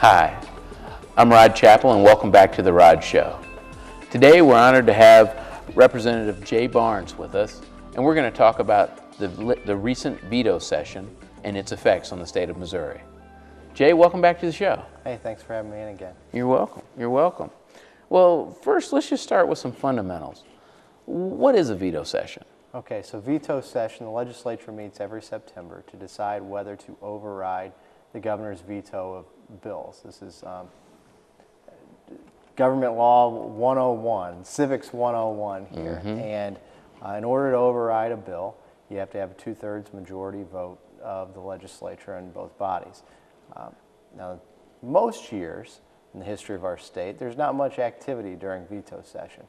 Hi, I'm Rod Chappell and welcome back to The Rod Show. Today we're honored to have Representative Jay Barnes with us, and we're going to talk about the recent veto session and its effects on the state of Missouri. Jay, welcome back to the show. Hey, thanks for having me in again. You're welcome. You're welcome. Well, first let's just start with some fundamentals. What is a veto session? Okay, so veto session, the legislature meets every September to decide whether to override the governor's veto of bills. This is Government Law 101, Civics 101 here. And in order to override a bill, you have to have a 2/3 majority vote of the legislature in both bodies. Now, most years in the history of our state, there's not much activity during veto session.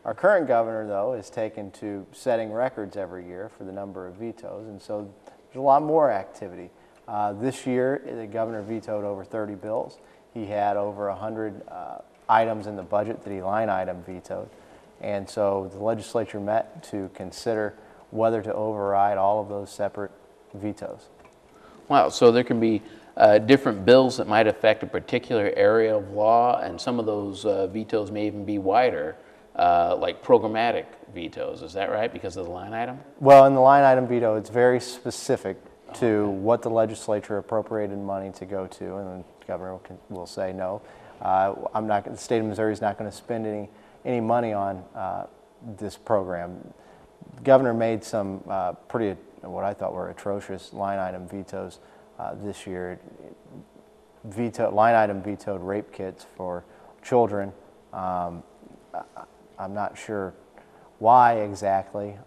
Our current governor, though, is taken to setting records every year for the number of vetoes, and so there's a lot more activity. This year, the governor vetoed over 30 bills. He had over 100 items in the budget that he line item vetoed, and so the legislature met to consider whether to override all of those separate vetoes. Wow, so there can be different bills that might affect a particular area of law, and some of those vetoes may even be wider, like programmatic vetoes. Is that right, because of the line item? Well, in the line item veto, it's very specific to what the legislature appropriated money to go to, and the governor will say no. The state of Missouri is not going to spend any money on this program. The governor made some pretty, what I thought were atrocious line item vetoes this year. Line item vetoed rape kits for children. I'm not sure why exactly.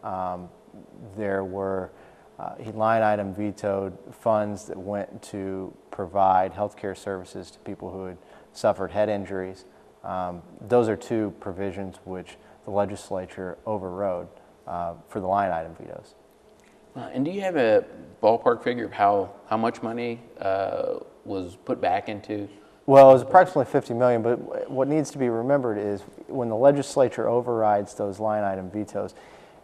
There were he line item vetoed funds that went to provide health care services to people who had suffered head injuries. Those are two provisions which the legislature overrode for the line item vetoes. And do you have a ballpark figure of how much money was put back into? Well, it was approximately $50 million, but what needs to be remembered is when the legislature overrides those line item vetoes,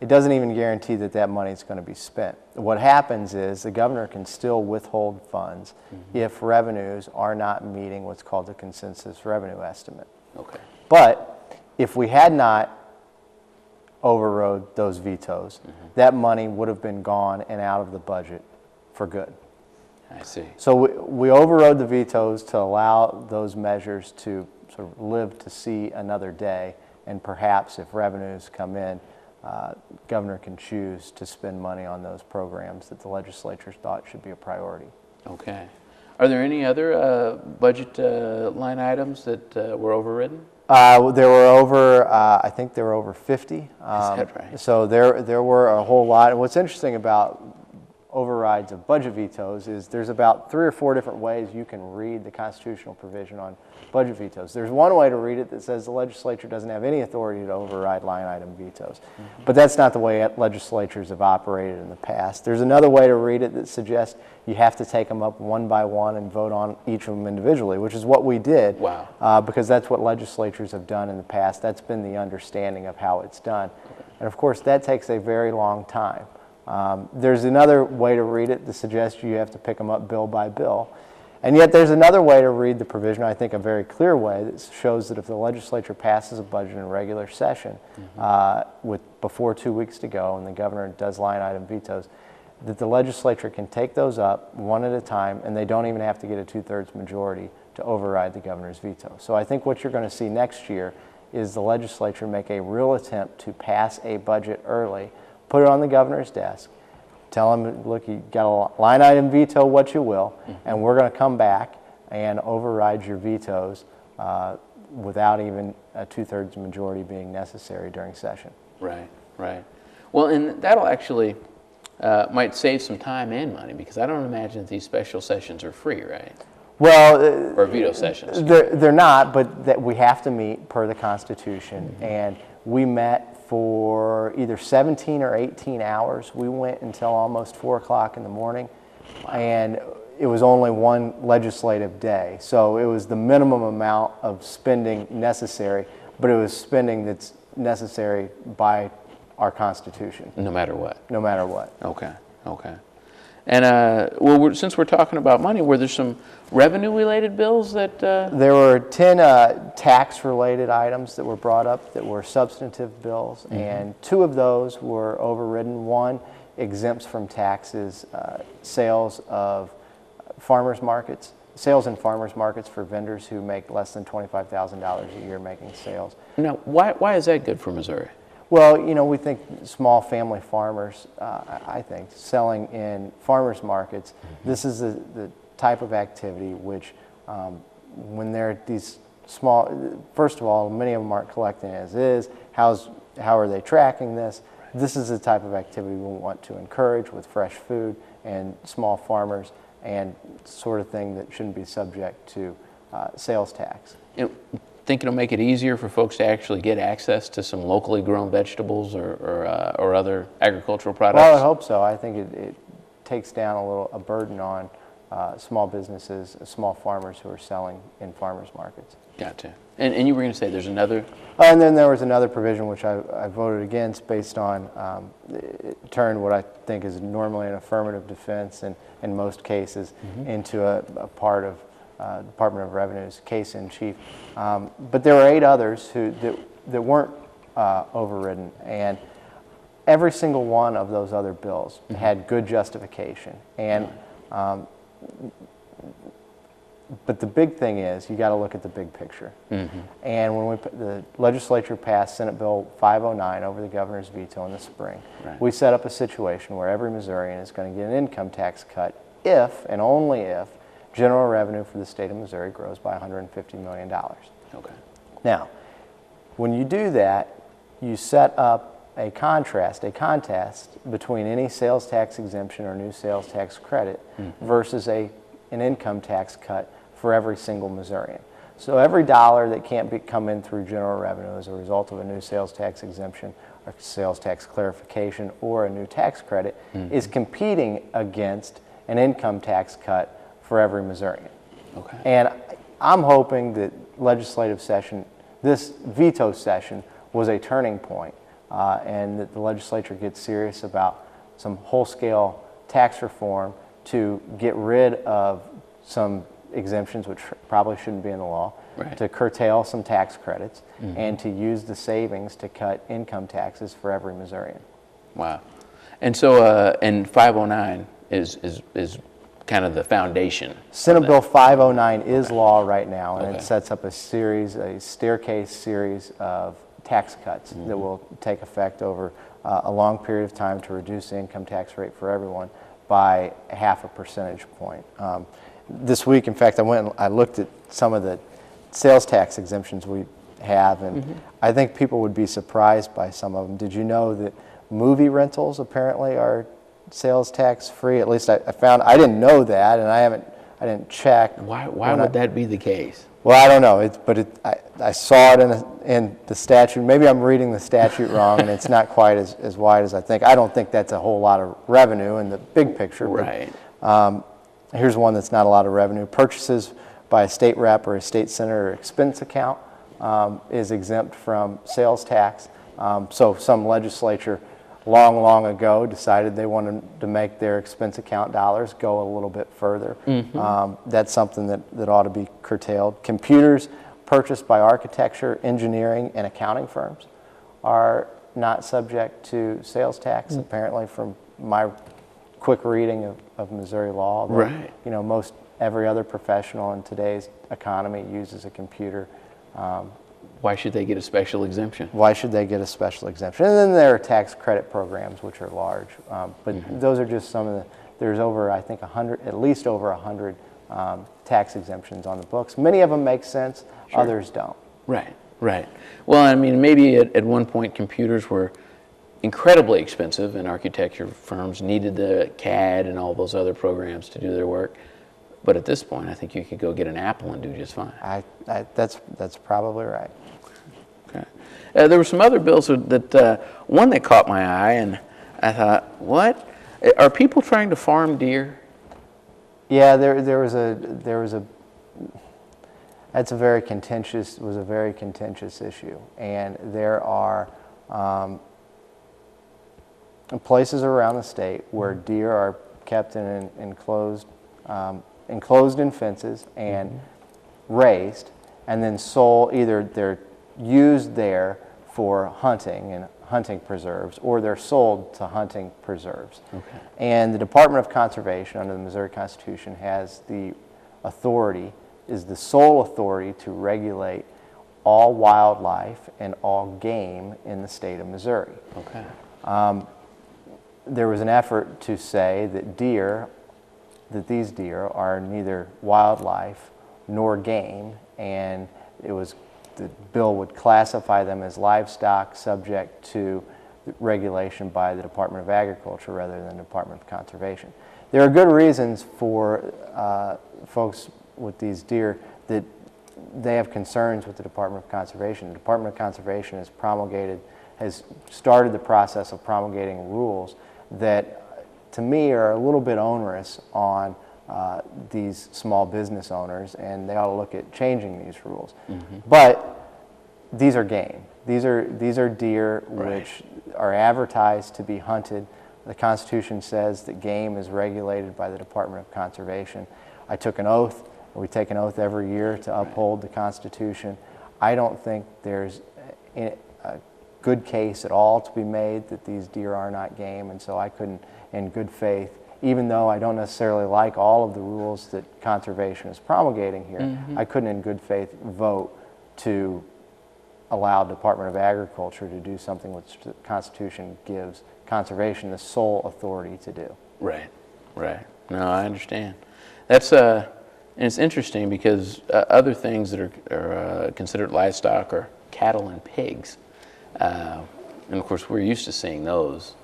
it doesn't even guarantee that that money is going to be spent. What happens is the governor can still withhold funds if revenues are not meeting what's called the consensus revenue estimate. Okay. But if we had not overrode those vetoes, that money would have been gone and out of the budget for good. I see. So we overrode the vetoes to allow those measures to sort of live to see another day, and perhaps if revenues come in, governor can choose to spend money on those programs that the legislature thought should be a priority. Okay. Are there any other budget line items that were overridden? There were over, I think there were over 50. Is that right? So there were a whole lot. And what's interesting about overrides of budget vetoes is there's about 3 or 4 different ways you can read the constitutional provision on budget vetoes. There's one way to read it that says the legislature doesn't have any authority to override line item vetoes. But that's not the way legislatures have operated in the past. There's another way to read it that suggests you have to take them up one by one and vote on each of them individually, which is what we did. Wow. Because that's what legislatures have done in the past. That's been the understanding of how it's done. And of course, that takes a very long time. There's another way to read it that suggests you have to pick them up bill by bill. And yet there's another way to read the provision, I think a very clear way, that shows that if the legislature passes a budget in regular session before 2 weeks to go and the governor does line item vetoes, that the legislature can take those up one at a time and they don't even have to get a 2/3 majority to override the governor's veto. So I think what you're going to see next year is the legislature make a real attempt to pass a budget early, put it on the governor's desk, tell him, look, you got a line item veto what you will, and we're going to come back and override your vetoes without even a 2/3 majority being necessary during session. Right, right. Well, and that'll actually might save some time and money, because I don't imagine that these special sessions are free, right? Well, or veto sessions. They're not, but that we have to meet per the Constitution, and we met for either 17 or 18 hours. We went until almost 4 o'clock in the morning, and it was only one legislative day. So it was the minimum amount of spending necessary, but it was spending that's necessary by our Constitution. No matter what. No matter what. Okay, okay. And well, since we're talking about money, were there some revenue-related bills that? There were 10 tax-related items that were brought up that were substantive bills, and 2 of those were overridden. One exempts from taxes sales of farmers markets, sales in farmers markets for vendors who make less than $25,000 a year making sales. Now, why is that good for Missouri? Well, you know, we think small family farmers, I think, selling in farmers markets, this is the type of activity which, when they're these small, first of all, many of them aren't collecting as is. How are they tracking this? This is the type of activity we want to encourage with fresh food and small farmers, and sort of thing that shouldn't be subject to sales tax. Think it'll make it easier for folks to actually get access to some locally grown vegetables or other agricultural products? Well, I hope so. I think it takes down a burden on small businesses, small farmers who are selling in farmers markets. Gotcha. And you were going to say there's another? And then there was another provision which I voted against based on, it turned what I think is normally an affirmative defense in most cases into a part of Department of Revenue's case in chief. But there were 8 others that weren't overridden, and every single one of those other bills had good justification. And but the big thing is you got to look at the big picture. And when the legislature passed Senate Bill 509 over the governor's veto in the spring, we set up a situation where every Missourian is going to get an income tax cut if and only if general revenue for the state of Missouri grows by $150 million. Okay. Now, when you do that, you set up a contest between any sales tax exemption or new sales tax credit versus an income tax cut for every single Missourian. So every dollar that can't come in through general revenue as a result of a new sales tax exemption or sales tax clarification or a new tax credit is competing against an income tax cut for every Missourian. Okay. And I'm hoping that legislative session, this veto session, was a turning point, and that the legislature gets serious about some whole-scale tax reform to get rid of some exemptions which probably shouldn't be in the law, to curtail some tax credits, and to use the savings to cut income taxes for every Missourian. Wow. And so, and 509 is kind of the foundation. Senate Bill 509 is law right now, and it sets up a staircase series of tax cuts that will take effect over a long period of time to reduce the income tax rate for everyone by 0.5 percentage point. This week, in fact, I looked at some of the sales tax exemptions we have, and I think people would be surprised by some of them. Did you know that movie rentals apparently are sales tax free? At least I found, I didn't know that, and I didn't check. Why would that be the case? Well, I don't know, I saw it in the statute. Maybe I'm reading the statute wrong, and it's not quite as wide as I think. I don't think that's a whole lot of revenue in the big picture. Right. But, here's one that's not a lot of revenue. Purchases by a state rep or a state senator expense account is exempt from sales tax. So some legislature long ago decided they wanted to make their expense account dollars go a little bit further. That's something that ought to be curtailed. Computers purchased by architecture, engineering, and accounting firms are not subject to sales tax, apparently, from my quick reading of Missouri law. But, you know, most every other professional in today's economy uses a computer. Why should they get a special exemption? Why should they get a special exemption? And then there are tax credit programs, which are large. But those are just some of the, there's over, I think, at least over 100 tax exemptions on the books. Many of them make sense, others don't. Right. Well, I mean, maybe at one point computers were incredibly expensive, and architecture firms needed the CAD and all those other programs to do their work. But at this point, I think you could go get an Apple and do just fine. That's probably right. Okay. There were some other bills that one that caught my eye, and I thought, what? Are people trying to farm deer? Yeah, there was a that's a very contentious issue, and there are places around the state where deer are kept in an enclosed in fences and raised, and then sold. Either they're used there for hunting and hunting preserves, or they're sold to hunting preserves. Okay. And the Department of Conservation under the Missouri Constitution has the authority, is the sole authority to regulate all wildlife and all game in the state of Missouri. Okay. There was an effort to say that these deer are neither wildlife nor game, and the bill would classify them as livestock subject to regulation by the Department of Agriculture rather than the Department of Conservation. There are good reasons for folks with these deer that they have concerns with the Department of Conservation. The Department of Conservation has started the process of promulgating rules that, to me, are a little bit onerous on these small business owners, and they ought to look at changing these rules. But these are game. These are deer which are advertised to be hunted. The Constitution says that game is regulated by the Department of Conservation. I took an oath. We take an oath every year to uphold the Constitution. I don't think there's a good case at all to be made that these deer are not game, and so I couldn't, in good faith, even though I don't necessarily like all of the rules that conservation is promulgating here, I couldn't in good faith vote to allow the Department of Agriculture to do something which the Constitution gives conservation the sole authority to do. Right, right. No, I understand. That's and it's interesting because other things that are considered livestock are cattle and pigs, and of course we're used to seeing those,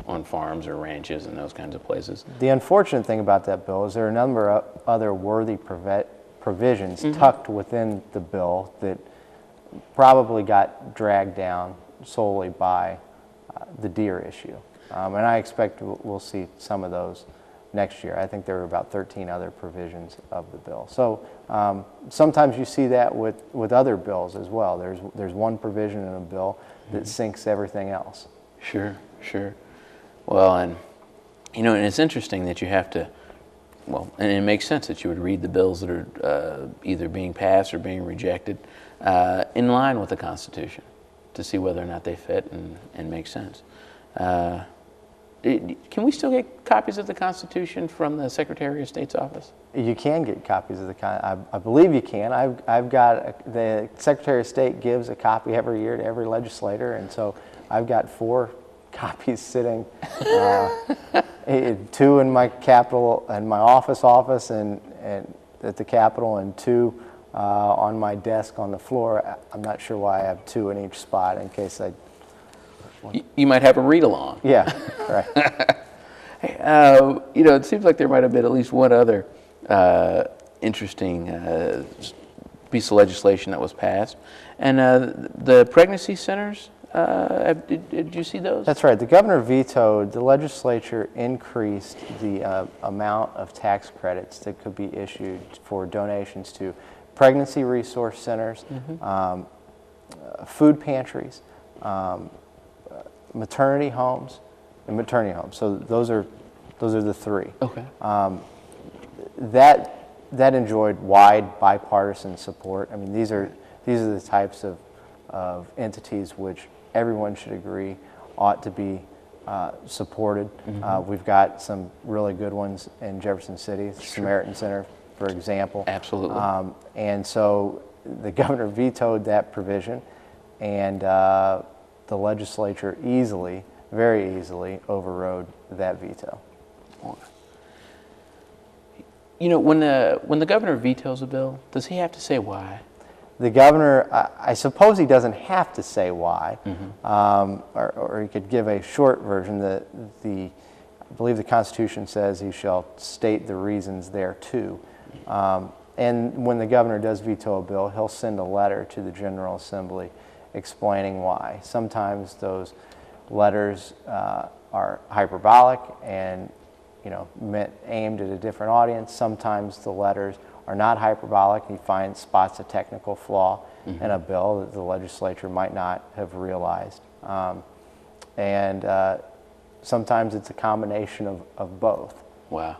on farms or ranches and those kinds of places. The unfortunate thing about that bill is there are a number of other worthy provisions tucked within the bill that probably got dragged down solely by the deer issue, and I expect we'll see some of those next year. I think there are about 13 other provisions of the bill. So sometimes you see that with other bills as well. There's one provision in a bill that sinks everything else. Sure, sure. Well, and it's interesting that you have to, and it makes sense that you would read the bills that are either being passed or being rejected in line with the Constitution to see whether or not they fit and make sense. Can we still get copies of the Constitution from the Secretary of State's office? You can get copies of I believe you can. I've got the Secretary of State gives a copy every year to every legislator, and so I've got 4 copies sitting, 2 in my Capitol and my office, and at the Capitol, and 2 on my desk on the floor. I'm not sure why I have 2 in each spot in case I. You might have a read-along. Yeah, right. Hey, it seems like there might have been at least one other interesting piece of legislation that was passed, and the pregnancy centers. Did you see those? That's right. The governor vetoed. The legislature increased the amount of tax credits that could be issued for donations to pregnancy resource centers, food pantries, maternity homes, and maternity homes. So those are the 3. Okay. That enjoyed wide bipartisan support. I mean, these are the types of entities which everyone should agree ought to be supported. We've got some really good ones in Jefferson City, the Samaritan Center, for example. Absolutely. And so the governor vetoed that provision, and the legislature very easily overrode that veto. When the governor vetoes a bill, does he have to say why? The governor, I suppose he doesn't have to say why, or he could give a short version. I believe the Constitution says he shall state the reasons thereto. And when the governor does veto a bill, he'll send a letter to the General Assembly explaining why. Sometimes those letters are hyperbolic and aimed at a different audience. Sometimes the letters are not hyperbolic. He spots a technical flaw in a bill that the legislature might not have realized. And sometimes it's a combination of both. Wow,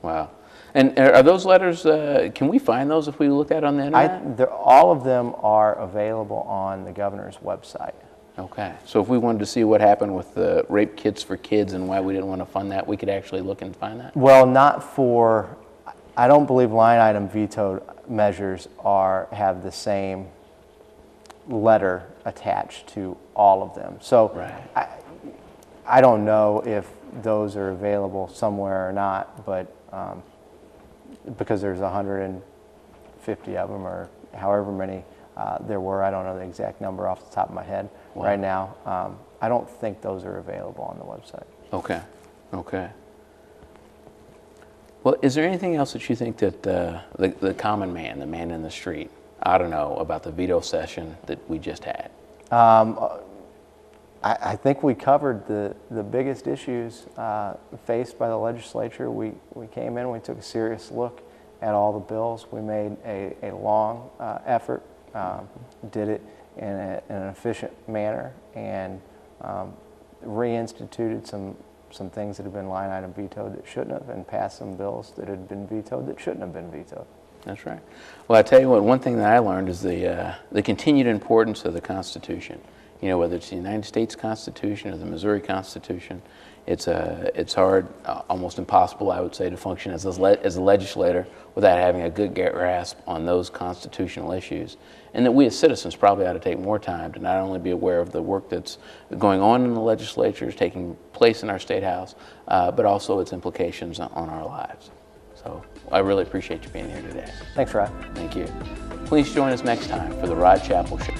wow. And are those letters, can we find those if we looked at on the internet? All of them are available on the governor's website. Okay, so if we wanted to see what happened with the rape kits for kids and why we didn't want to fund that, we could actually look and find that? Well, not for, I don't believe line item vetoed measures have the same letter attached to all of them. So right. I don't know if those are available somewhere or not, but because there's 150 of them or however many there were, I don't know the exact number off the top of my head right now. I don't think those are available on the website. Okay, okay. Well, is there anything else that you think that the common man, the man in the street, ought to know about the veto session that we just had? I think we covered the biggest issues faced by the legislature. We came in, we took a serious look at all the bills. We made a long effort, did it in an efficient manner, and reinstituted some things that had been line item vetoed that shouldn't have, and passed some bills that had been vetoed that shouldn't have been vetoed. That's right. Well, I tell you what, one thing that I learned is the continued importance of the Constitution. You know, whether it's the United States Constitution or the Missouri Constitution, it's hard, almost impossible, I would say, to function as a legislator without having a good grasp on those constitutional issues. And that we as citizens probably ought to take more time to not only be aware of the work that's going on in the legislatures, taking place in our State House, but also its implications on our lives. So I really appreciate you being here today. Thanks, Rod. Thank you. Please join us next time for the Rod Chappell Show.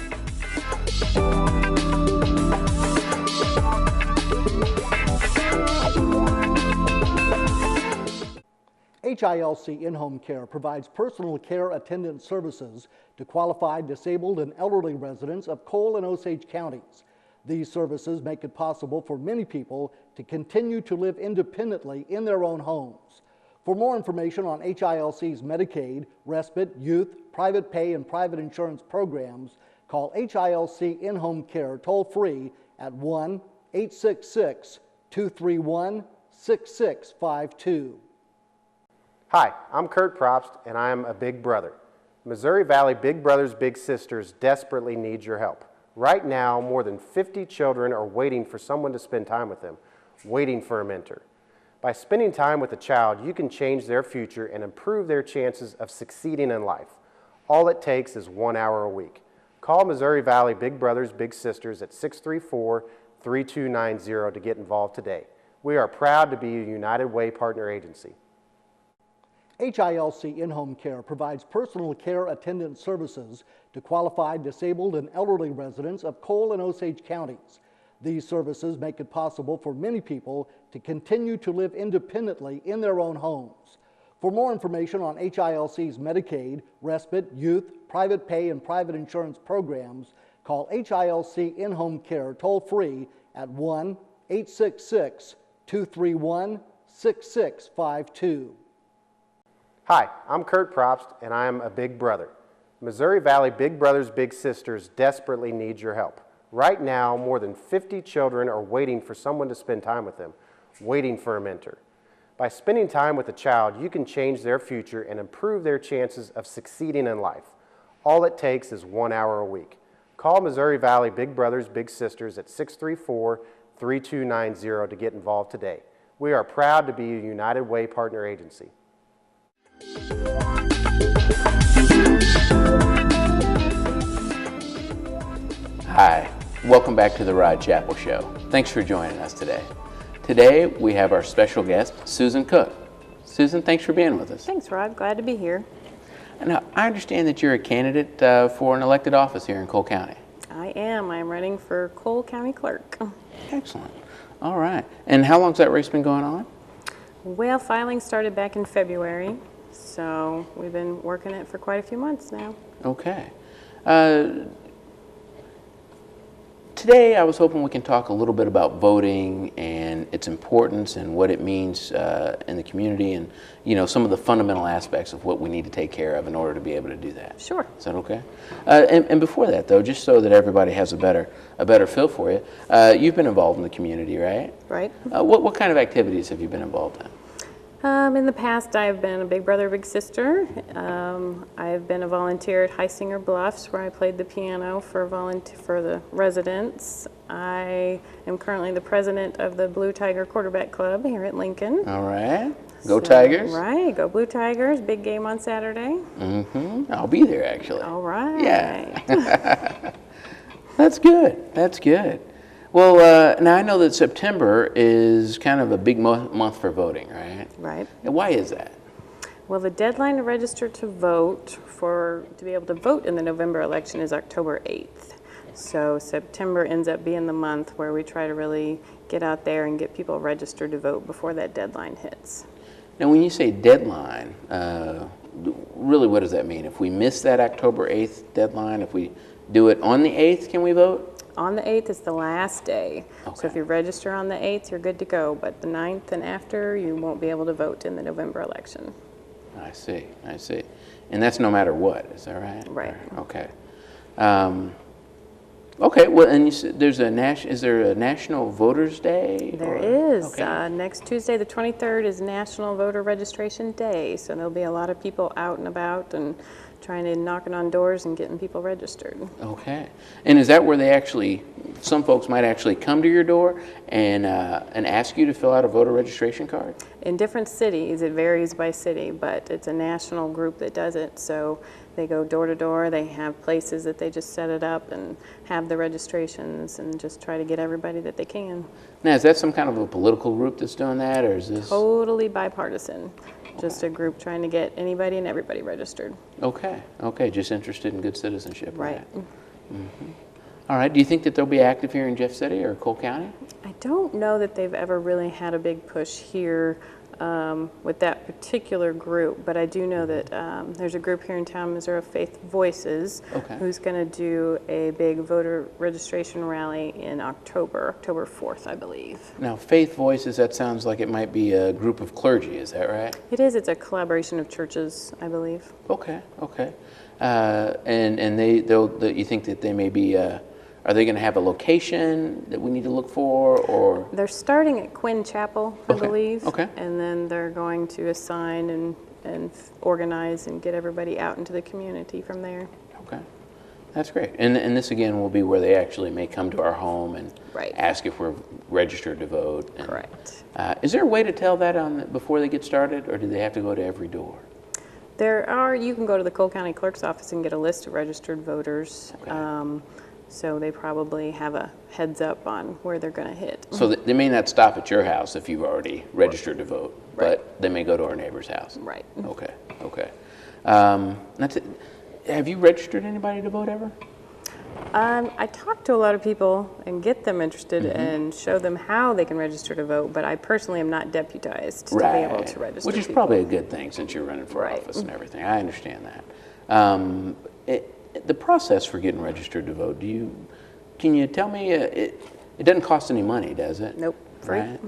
HILC In-Home Care provides personal care attendant services to qualified disabled and elderly residents of Cole and Osage counties. These services make it possible for many people to continue to live independently in their own homes. For more information on HILC's Medicaid, respite, youth, private pay, and private insurance programs, call HILC In-Home Care toll-free at 1-866-231-6652. Hi, I'm Kurt Probst, and I am a big brother. Missouri Valley Big Brothers Big Sisters desperately need your help. Right now, more than 50 children are waiting for someone to spend time with them, waiting for a mentor. By spending time with a child, you can change their future and improve their chances of succeeding in life. All it takes is 1 hour a week. Call Missouri Valley Big Brothers Big Sisters at 634-3290 to get involved today. We are proud to be a United Way partner agency. HILC In-Home Care provides personal care attendant services to qualified disabled and elderly residents of Cole and Osage counties. These services make it possible for many people to continue to live independently in their own homes. For more information on HILC's Medicaid, respite, youth, private pay, and private insurance programs, call HILC In-Home Care toll-free at 1-866-231-6652. Hi, I'm Kurt Probst, and I am a big brother. Missouri Valley Big Brothers Big Sisters desperately need your help. Right now, more than 50 children are waiting for someone to spend time with them, waiting for a mentor. By spending time with a child, you can change their future and improve their chances of succeeding in life. All it takes is 1 hour a week. Call Missouri Valley Big Brothers Big Sisters at 634-3290 to get involved today. We are proud to be a United Way partner agency. Hi, welcome back to the Rod Chappell Show. Thanks for joining us today. Today we have our special guest, Susan Cook. Susan, thanks for being with us. Thanks, Rod. Glad to be here. Now, I understand that you're a candidate for an elected office here in Cole County. I am. I'm running for Cole County Clerk. Excellent. All right. And how long's that race been going on? Well, filing started back in February, so we've been working it for quite a few months now. Okay. Today I was hoping we can talk a little bit about voting and its importance and what it means in the community, and some of the fundamental aspects of what we need to take care of in order to be able to do that. Sure. Is that okay? And before that, though, just so that everybody has a better feel for you, you've been involved in the community, right? Right. What kind of activities have you been involved in? In the past, I've been a big brother, big sister. I've been a volunteer at Heisinger Bluffs, where I played the piano for the residents. I am currently the president of the Blue Tiger Quarterback Club here at Lincoln. All right. Go Tigers. Right. Go Blue Tigers. Big game on Saturday. Mm-hmm. I'll be there, actually. All right. Yeah. That's good. That's good. Well, now I know that September is kind of a big month for voting, right? Right. And why is that? Well, the deadline to register to vote to be able to vote in the November election is October 8th. So September ends up being the month where we try to really get out there and get people registered to vote before that deadline hits. Now, when you say deadline, really what does that mean? If we miss that October 8th deadline, if we do it on the 8th, can we vote? On the 8th is the last day. Okay. So if you register on the 8th, you're good to go. But the 9th and after, you won't be able to vote in the November election. I see. I see. And that's no matter what, is that right? Right. Okay. Okay. Well, and you said is there a National Voters Day? There or? is. Okay. Next Tuesday, the 23rd, is National Voter Registration Day. So there'll be a lot of people out and about and trying to knocking on doors and getting people registered. Okay. And is that where some folks might actually come to your door and ask you to fill out a voter registration card? In different cities, it varies by city, but it's a national group that does it. So they go door to door. They have places that they just set it up and have the registrations and just try to get everybody that they can. Now, is that some kind of a political group that's doing that, or is this? Totally bipartisan. Just a group trying to get anybody and everybody registered. Okay. Okay. Just interested in good citizenship. Right. Mm-hmm. All right. Do you think that they'll be active here in Jeff City or Cole County? I don't know that they've ever really had a big push here with that particular group, but I do know that there's a group here in town, Missouri Faith Voices, Okay. who's going to do a big voter registration rally in October 4th, I believe. Now, Faith Voices, that sounds like it might be a group of clergy, is that right? It is. It's a collaboration of churches, I believe. Okay, okay. And you think that they may be, are they going to have a location that we need to look for, or? They're starting at Quinn Chapel, I Okay, believe. okay. And then they're going to assign and organize and get everybody out into the community from there. Okay, that's great. And this again will be where they actually may come to our home and Right. ask if we're registered to vote. And, Correct. Is there a way to tell that before they get started, or do they have to go to every door? You can go to the Cole County Clerk's office and get a list of registered voters. Okay. So they probably have a heads up on where they're going to hit. So they may not stop at your house if you've already registered to vote, Right. but they may go to our neighbor's house. Right. Okay, okay. That's it. Have you registered anybody to vote ever? I talk to a lot of people and get them interested Mm-hmm. and show them how they can register to vote, but I personally am not deputized to be able to register Which is people. probably a good thing since you're running for Right. office and everything. I understand that. The process for getting registered to vote, can you tell me, it doesn't cost any money, does it? Nope, free. Right?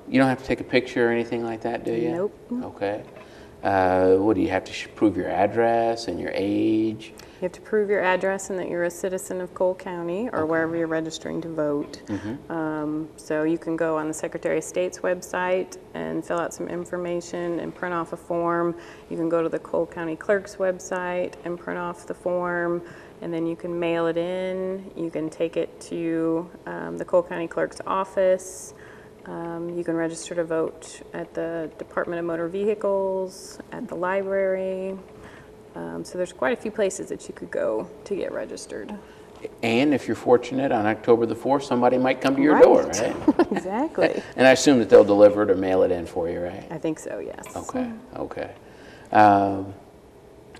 You don't have to take a picture or anything like that, do you? Nope. Okay. What do you have to prove your address and your age? You have to prove your address and that you're a citizen of Cole County or wherever you're registering to vote. So you can go on the Secretary of State's website and fill out some information and print off a form. You can go to the Cole County Clerk's website and print off the form, and then you can mail it in. You can take it to the Cole County Clerk's office. You can register to vote at the Department of Motor Vehicles, at the library. So there's quite a few places that you could go to get registered. And if you're fortunate, on October the 4th, somebody might come to your Right. door, right? Exactly. And I assume that they'll deliver it or mail it in for you, right? I think so, yes. Okay, okay. Now,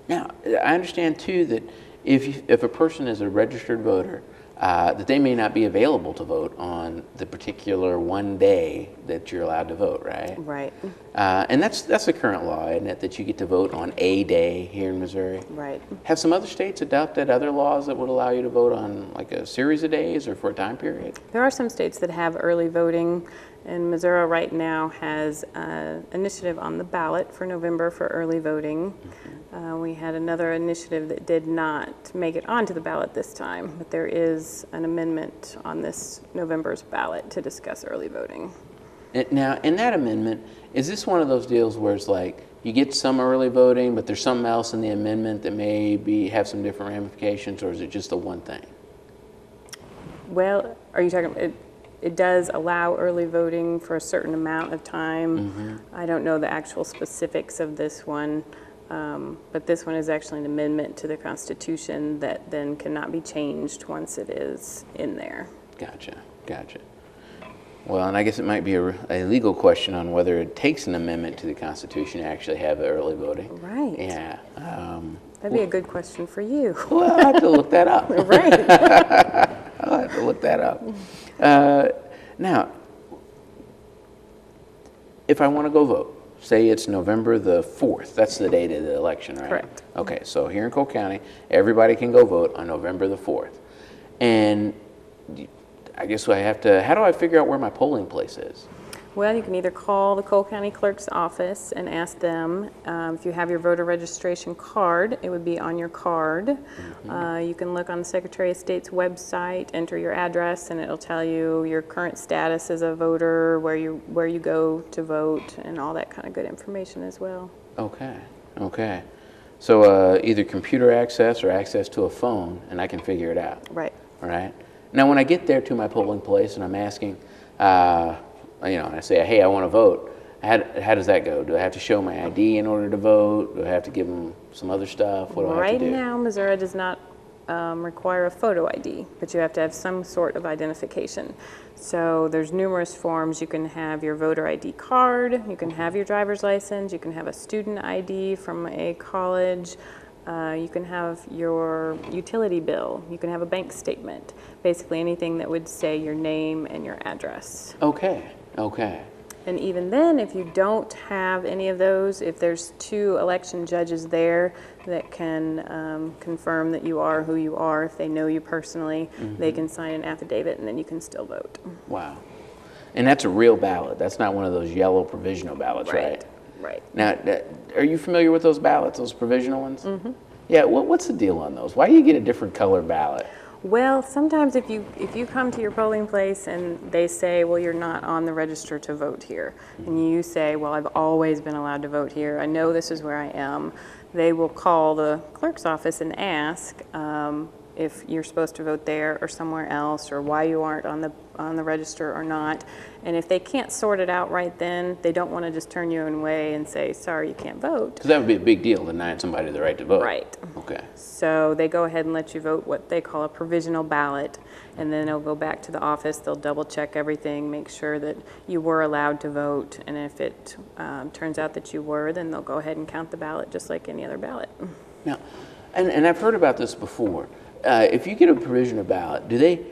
I understand too that if a person is a registered voter, that they may not be available to vote on the particular one day that you're allowed to vote, right? Right, And that's the current law, isn't it, that you get to vote on a day here in Missouri? right. Have some other states adopted other laws that would allow you to vote on like a series of days or for a time period? There are some states that have early voting, and Missouri right now has an initiative on the ballot for November for early voting. We had another initiative that did not make it onto the ballot this time, but there is an amendment on this November's ballot to discuss early voting. Now, in that amendment, is this one of those deals where it's like you get some early voting, but there's something else in the amendment that may have some different ramifications, or is it just the one thing? Well, are you talking, it does allow early voting for a certain amount of time. I don't know the actual specifics of this one, but this one is actually an amendment to the Constitution that then cannot be changed once it is in there. Gotcha, gotcha. Well, and I guess it might be a legal question on whether it takes an amendment to the Constitution to actually have early voting. Right. Yeah. That'd be a good question for you. Well, I'll have to look that up. Right. I'll have to look that up. Now, if I want to go vote, say it's November the 4th, that's the date of the election, right? Correct. Okay, so here in Cole County, everybody can go vote on November the 4th. And I guess I have to, how do I figure out where my polling place is? Well, you can either call the Cole County Clerk's office and ask them. If you have your voter registration card, it would be on your card. You can look on the Secretary of State's website, enter your address, and it'll tell you your current status as a voter, where you go to vote, and all that kind of good information as well. Okay, okay. So either computer access or access to a phone, and I can figure it out. Right. All right. Now, when I get there to my polling place and I'm asking, and I say, hey, I want to vote, how does that go? Do I have to show my ID in order to vote? Do I have to give them some other stuff? What do I have to do? Right now, Missouri does not require a photo ID, but you have to have some sort of identification. So there's numerous forms. You can have your voter ID card, you can have your driver's license, you can have a student ID from a college, you can have your utility bill, you can have a bank statement, basically anything that would say your name and your address. Okay, okay. And even then, if you don't have any of those, if there's 2 election judges there that can confirm that you are who you are, if they know you personally, they can sign an affidavit and then you can still vote. Wow. And that's a real ballot. That's not one of those yellow provisional ballots, right? Right. Now, are you familiar with those ballots, those provisional ones? Yeah, what's the deal on those? Why do you get a different color ballot? Well, sometimes if you come to your polling place and they say, well, you're not on the register to vote here, and you say, well, I've always been allowed to vote here, I know this is where I am, they will call the clerk's office and ask if you're supposed to vote there or somewhere else, or why you aren't on the register or not. And if they can't sort it out right then, they don't want to just turn you away and say, sorry, you can't vote. Because that would be a big deal, denying somebody the right to vote. Right. Okay. So they go ahead and let you vote what they call a provisional ballot, and then it'll go back to the office. They'll double check everything, make sure that you were allowed to vote, and if it turns out that you were, then they'll go ahead and count the ballot just like any other ballot. Now, and I've heard about this before. If you get a provisional ballot, do they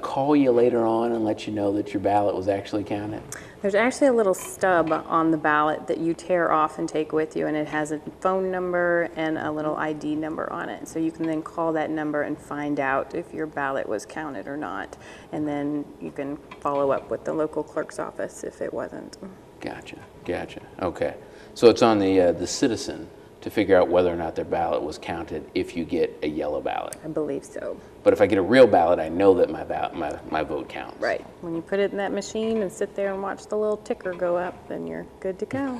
call you later on and let you know that your ballot was actually counted? There's actually a little stub on the ballot that you tear off and take with you, and it has a phone number and a little ID number on it. So you can then call that number and find out if your ballot was counted or not, and then you can follow up with the local clerk's office if it wasn't. Gotcha, gotcha. Okay. So it's on the citizen to figure out whether or not their ballot was counted if you get a yellow ballot. I believe so. But if I get a real ballot, I know that my vote counts. Right. When you put it in that machine and sit there and watch the little ticker go up, then you're good to go.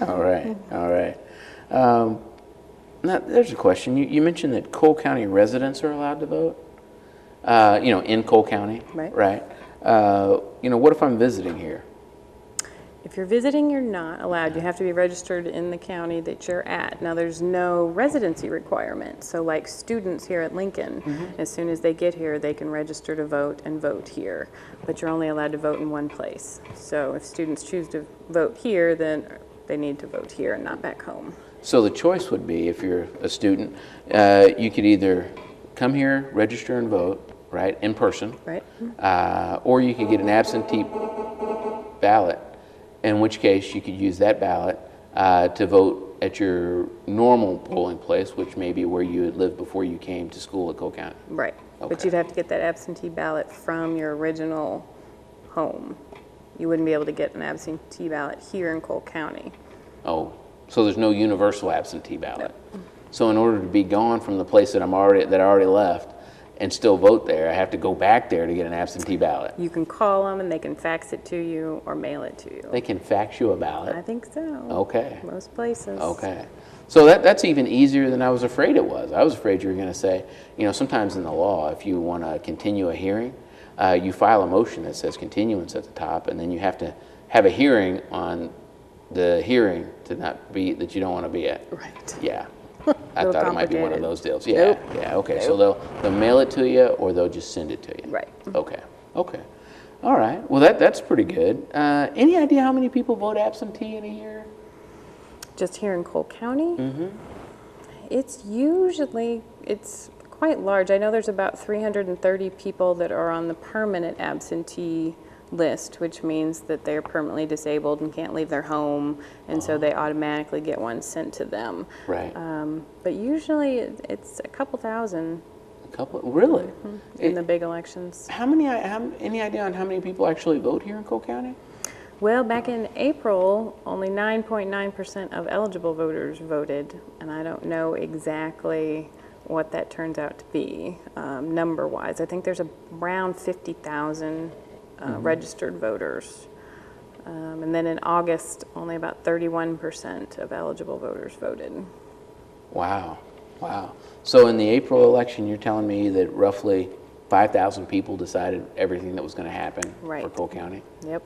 All right, all right. Now, there's a question. You mentioned that Cole County residents are allowed to vote, in Cole County. Right. Right. What if I'm visiting here? If you're visiting, you're not allowed. You have to be registered in the county that you're at. Now, there's no residency requirement. So like students here at Lincoln, as soon as they get here, they can register to vote and vote here. But you're only allowed to vote in one place. So if students choose to vote here, then they need to vote here and not back home. So the choice would be, if you're a student, you could either come here, register and vote, right, in person. Right. Or you could get an absentee ballot, in which case you could use that ballot to vote at your normal polling place, which may be where you had lived before you came to school at Cole County. Right. But Okay. you'd have to get that absentee ballot from your original home. You wouldn't be able to get an absentee ballot here in Cole County. Oh, so there's no universal absentee ballot. So in order to be gone from the place that I already left and still vote there, I have to go back there to get an absentee ballot. You can call them and they can fax it to you or mail it to you. They can fax you a I ballot. think so. Okay. Most places. Okay. So that's even easier than I was afraid it was. I was afraid you were going to say, sometimes in the law, if you want to continue a hearing, you file a motion that says continuance at the top, and then you have to have a hearing on the hearing that you don't want to be at. Right. Yeah. I Little thought it might be one of complicated. those deals. Yeah. Nope. Yeah. Okay. So they'll mail it to you, or they'll just send it to you. Right. Okay. Okay. All right. Well, that's pretty good. Any idea how many people vote absentee in a year? Just here in Cole County? Mm-hmm. It's quite large. I know there's about 330 people that are on the permanent absentee list, which means that they're permanently disabled and can't leave their home, and so they automatically get one sent to them. Right. But usually it's a couple thousand A couple. Really? in the big elections. Any idea on how many people actually vote here in Cole County? Well, back in April, only 9.9% of eligible voters voted, and I don't know exactly what that turns out to be number-wise. I think there's around 50,000 registered voters. And then in August, only about 31% of eligible voters voted. Wow. Wow. So in the April election, you're telling me that roughly 5,000 people decided everything that was going to happen for Right. Cole County? Yep.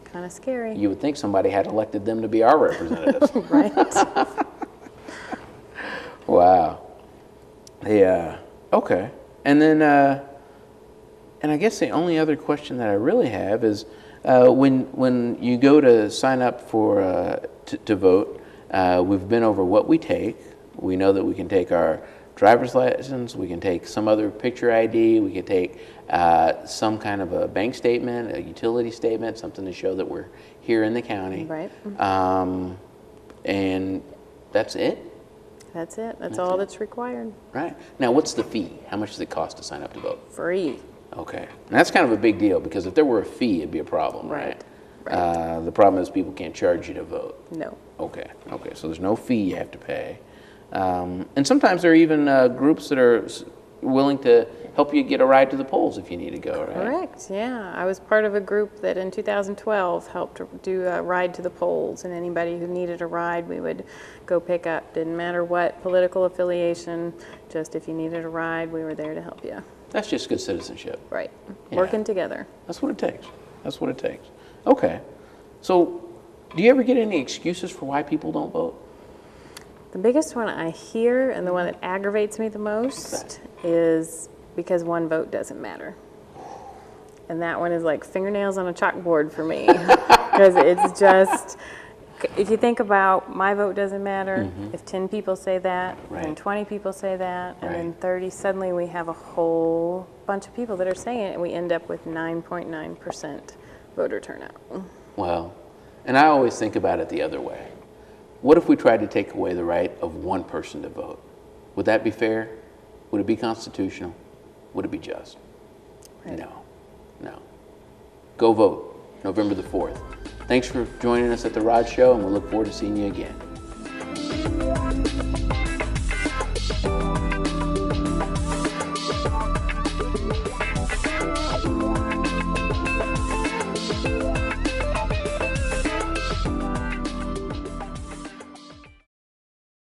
Kind of scary. You would think somebody had elected them to be our representatives. Right. Wow. Yeah. Okay. And then, and I guess the only other question that I really have is, when you go to sign up for to vote, we've been over what we take. We know that we can take our driver's license, we can take some other picture ID, we can take some kind of a bank statement, a utility statement, something to show that we're here in the county. Right. And that's it? That's it. That's all that's required. Right. Now, what's the fee? How much does it cost to sign up to vote? Free. Okay. And that's kind of a big deal, because if there were a fee, it'd be a problem, right? Right. The problem is people can't charge you to vote. No. Okay. Okay. So there's no fee you have to pay. And sometimes there are even groups that are willing to help you get a ride to the polls if you need to go, right? Correct, yeah. I was part of a group that in 2012 helped do a ride to the polls, and anybody who needed a ride, we would go pick up. Didn't matter what political affiliation, just if you needed a ride, we were there to help you. That's just good citizenship. Right, Yeah. working together. That's what it takes. That's what it takes. Okay. So do you ever get any excuses for why people don't vote? The biggest one I hear, and the one that aggravates me the most, is because one vote doesn't matter. And that one is like fingernails on a chalkboard for me. Because it's just, if you think about my vote doesn't matter, if 10 people say that, Right. and 20 people say that, and then Right. 30, suddenly we have a whole bunch of people that are saying it, and we end up with 9.9% voter turnout. Well, and I always think about it the other way. What if we tried to take away the right of one person to vote? Would that be fair? Would it be constitutional? Would it be just? Right. No. No. Go vote, November the 4th. Thanks for joining us at the Rod Show, and we look forward to seeing you again.